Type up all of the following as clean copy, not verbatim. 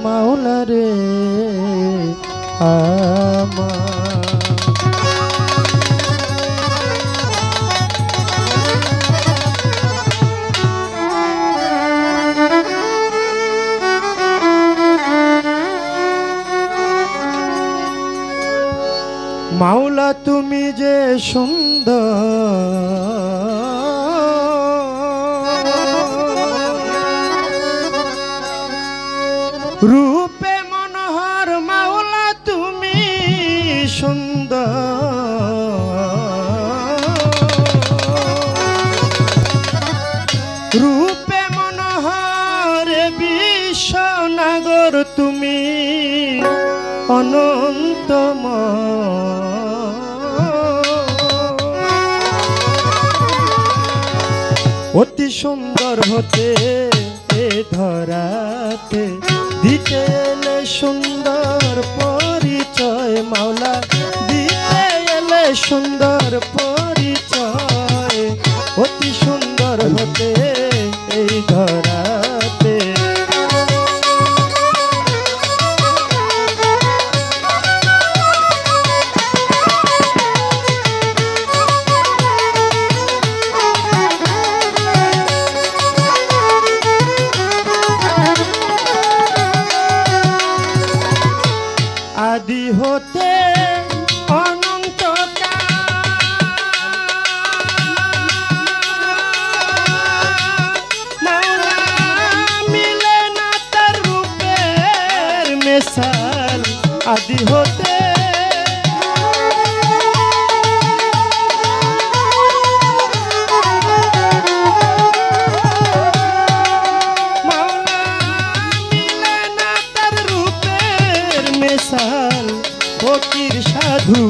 মাওলা রে মাওলা তুমি যে সুন্দর রূপে মনোহর মাওলা তুমি সুন্দর রূপে মনোহর বিশ্বনাগর তুমি অনন্তময় অতি সুন্দর হতে এ ধরাতে দিতে এলে সুন্দর পরিচয় মাওলা দিতে এলে সুন্দর পরিচয় অতি সুন্দর হতে এই ধরাতে আদি হতে মাওলা মিলে না তার রূপের মেসাল আদি হতে ফকির সাধু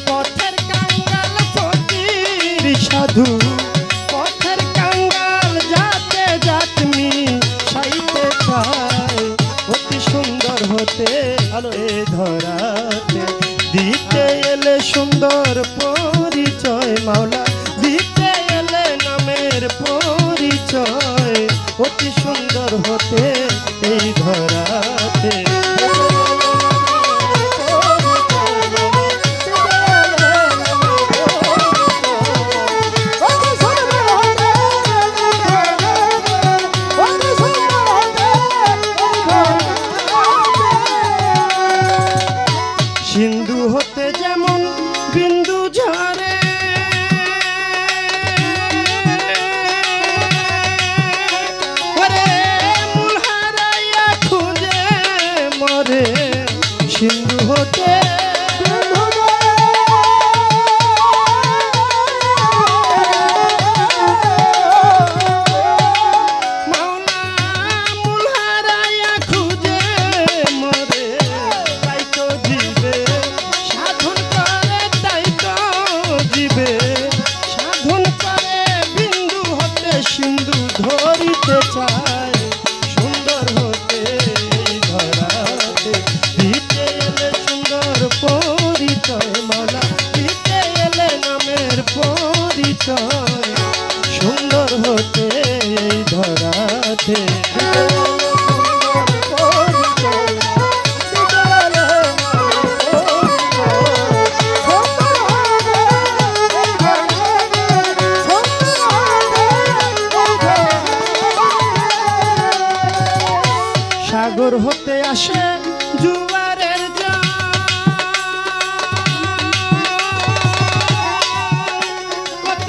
পথের কাঙ্গাল ফকির সাধু পথের কাঙ্গাল যাতে যাতনি সাইতে চায় অতি সুন্দর হতে এ ধরাতে দিতে এলে সুন্দর পরিচয় মাওলা দিতে এলে নামের পরিচয় অতি সুন্দর হতে এই ধরাতে সিন্ধু হতে যেমন বিন্দু ঝরে মূল হারাইয়া খুঁজে মরে সিন্ধু হতে সিন্ধু ধরিতে চায় সুন্দর হতে ধরাতে দিতে এলে সুন্দর পরিচয় মাওলা দিতে এলে নামের পরিচয় সুন্দর হতে ধরাতে সাগর হতে আসে জুয়ারের জল কত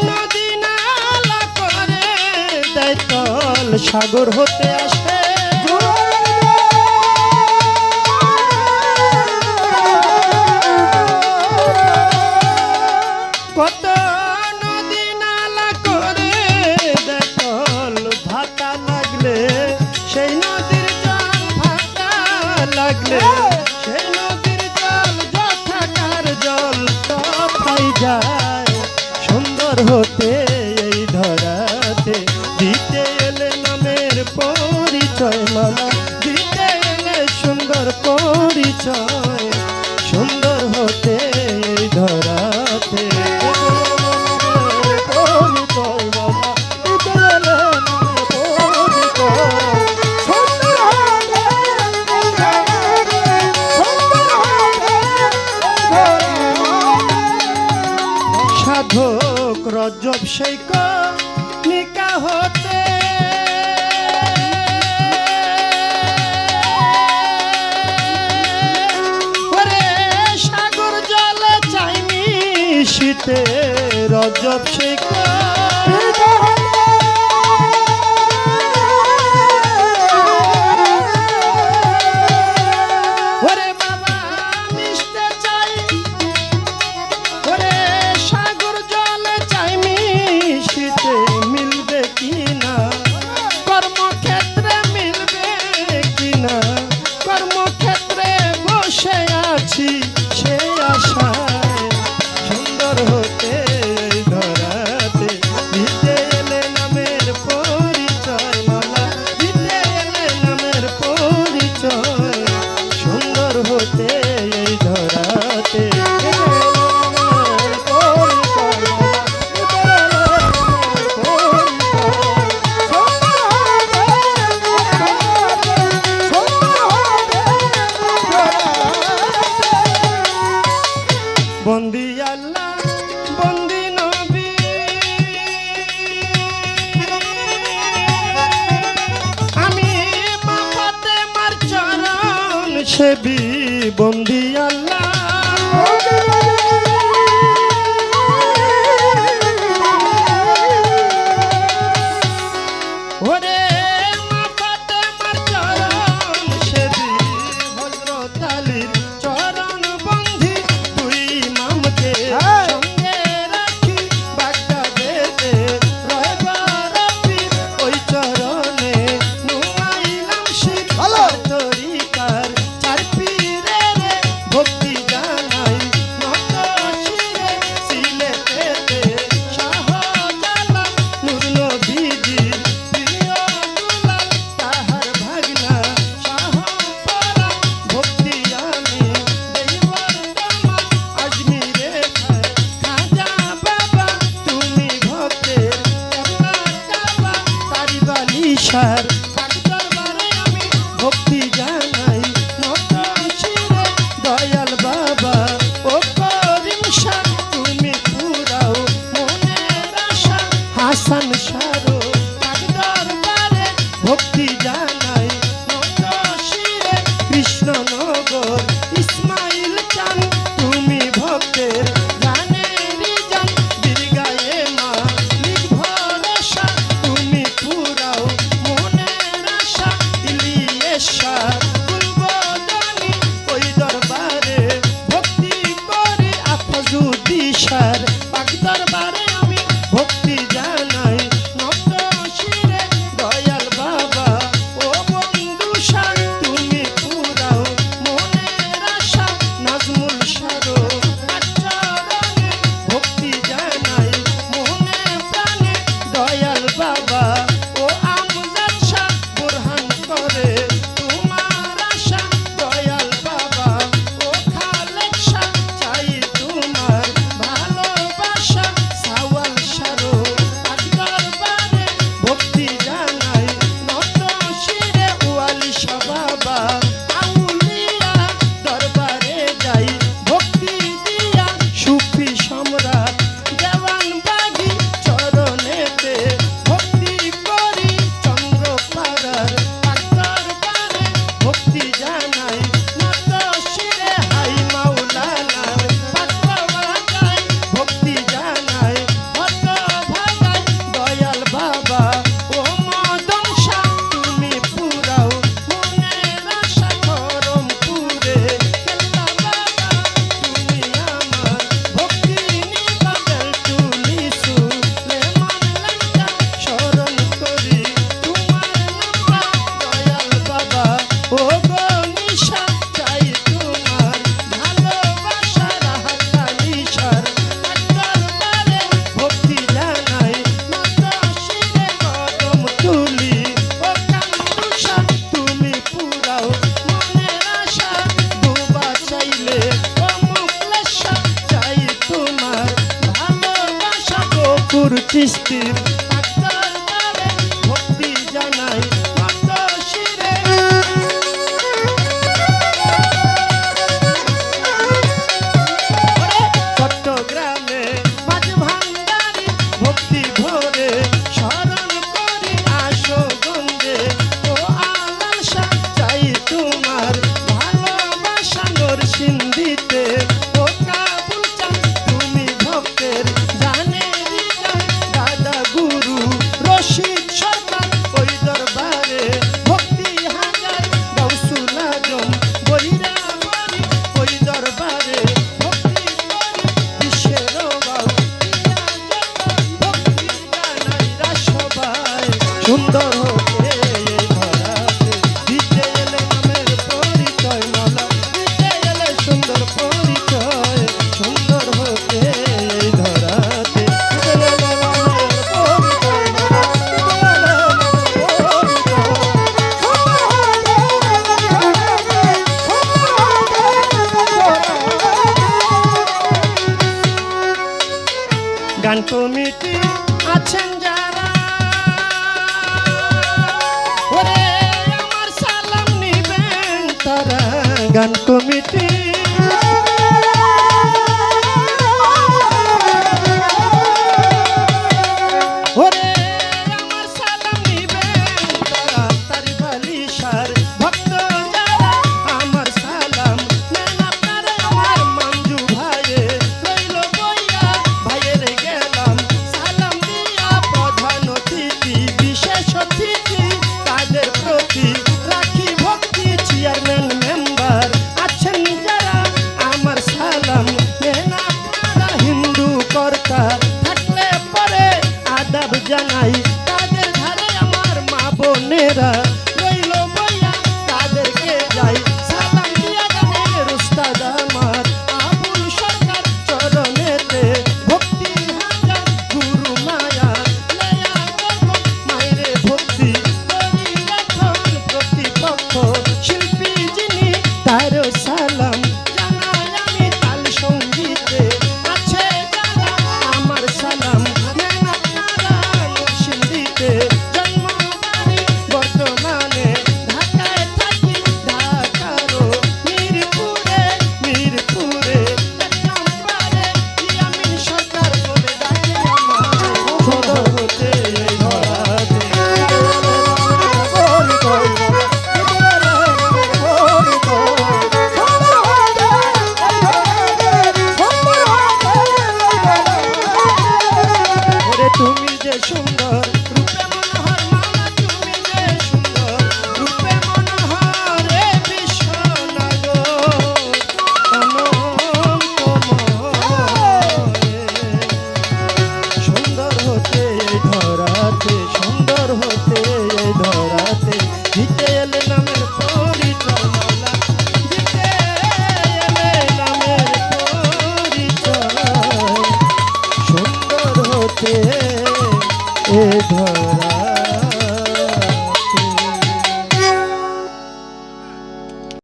নদী নালা করে দেয় তল সাগর হতে আসে কত নদী নালা করে দেয় তল ভাটা লাগলে সেই নদীর জল ভাটা লাগলে সেই নদীর জল যথাকার জল তথাই যায় সুন্দর হতে এই ধরাতে দিতে এলে নামের পরিচয় মালা দিতে এলে সুন্দর পরিচয় সুন্দর হতে এই ধরাতে রজব সেই কণিকা হতে ওরে সাগর জলে চাই মিশিতে রজব সেই কণিকা ওরে বাবা মিশতে চাই ওরে সাগর জলে চাই মিশিতে মিলবে কিনা কর্মক্ষেত্রে মিলবে কিনা কর্মক্ষেত্রে বসে আছি সে আশায় সুন্দর হতে এই ধরাতে দিতে এলে নামের পরিচয় মালা দিতে এলে নামের পরিচয় সুন্দর হতে এই ধরাতে বন্দি আল্লাহ বন্দি নবী আমি মা ফাতেমার চরণ সেবী বন্দি আল্লাহ ওরে মা ফাতেমার চরণ সেবী হযরত আলীর চরণ বন্ধি তুই ইমামকে সঙ্গে রাখি বাগদাদেতে রহবার পীর ওই চরণে নুয়াইলাম শির তরিকার চার পীরের ভক্তি জানাই নত শিরে সিলেটেতে শাহজালাল নূর নবীজির প্রিয় দুলাল তাহার ভাগনা শাহপরা ভক্তি আমি দেইবার দামান আজমিরে খাজা বাবা তুমি ভক্তের কেবলা কাবা তারি বালিশার দরবারে আমি ভক্তি জানাই নত শিরে দয়াল বাবা ও করিম শাহ তুমি পুরাও মনের আশা হাসান শাহরো দরবারে ভক্তি জানাই নত শিরে কৃষ্ণনগর ইসমাইল চান তুমি ভক্তের জানেরই জান দীর্ঘায়ে মা লিখ ভরসা তুমি পুরাও মনের আশা ইলিয়াস শাহ কুলবদানি ওই দরবারে ভক্তি করে আফজুদ্দিশার পাক দরবারে আমি ভক্তি জানাই নত শিরে দয়াল বাবা ও বন্ধু শাহ তুমি পুরাও মনের আশা নাজমুল শাহরো চরণে ভক্তি জানাই মনে প্রাণে দয়াল বাবা ও আমজাদ শাহ বুরহান করে তোমার আশা দয়াল বাবা ও খালেক শাহ চাই তোমার ভালোবাসা সাওয়াল শাহরো দরবারে ভক্তি জানাই নত শিরে ওয়ালি শাহ বাবা আউলিয়া দরবারে যাই ভক্তি দিয়া সুফি সম্রাট দেওয়ান বাগি চরণেতে ভক্তি করি চন্দ্রপাড়ার পাক দরবারে ভক্তি জানাই নত শিরে হাই মাওলানার পাতওয়া গাই ভক্তি জানাই হত ভাগাই দয়াল বাবা ও মদন শাহ তুমি পুরাও মনের আশা করমপুরে কেল্লা বাবা তুমি আমার ভক্তি নিবাবেল তুলিছু লেমন লঙ্কা স্মরণ করি তোমার নামটা দয়াল বাবা ও গো নিশা চাই তোমার ভালোবাসা রাহাতালিশার দরবারে ভক্তি জানাই নত শিরে কদম তুলি ও কান্দুষা তুমি পুরাও মনের আশা ডুবা চাইলে ও মুখলেশা চাই তোমার ভালোবাসা গফুর চিস্তির পাক দরবারে ভক্তি জানাই নত শিরে চট্টগ্রামে মাঝ ভান্ডারি গান কমিটি আছেন যারা, ওরে আমার সালাম নিবেন তারা। গান কমিটি ওরে আমার সালাম নিবেন তারা, তার বালিশার ভক্ত যারা। আমার সালাম নেন আপনারা আমার মঞ্জু ভাইয়ে, রইল বইয়া ভাইয়ের গেলাম সালাম দিয়া। প্রধান অতিথি বিশেষ অতিথি তাদের প্রতি রাখি ভক্তি। চেয়ারম্যান মেম্বার আছেন যারা, আমার সালাম নেন আপনারা। হিন্দু কর্তা থাকলে পরে আদাব জানাই তাদের ধারে। আমার মা বোনেরা রইল বইয়া তাদেরকে যাই সালাম দিয়া। গানের উস্তাদ আমার আবুল সরকার চরণেতে ভক্তি হাজার গুরু মায়া লয়া করব মায়েরে ভক্তি করি এখন প্রতিপক্ষ শিল্পী যিনি তার সালাম জানাই আমি। তাল সঙ্গীতে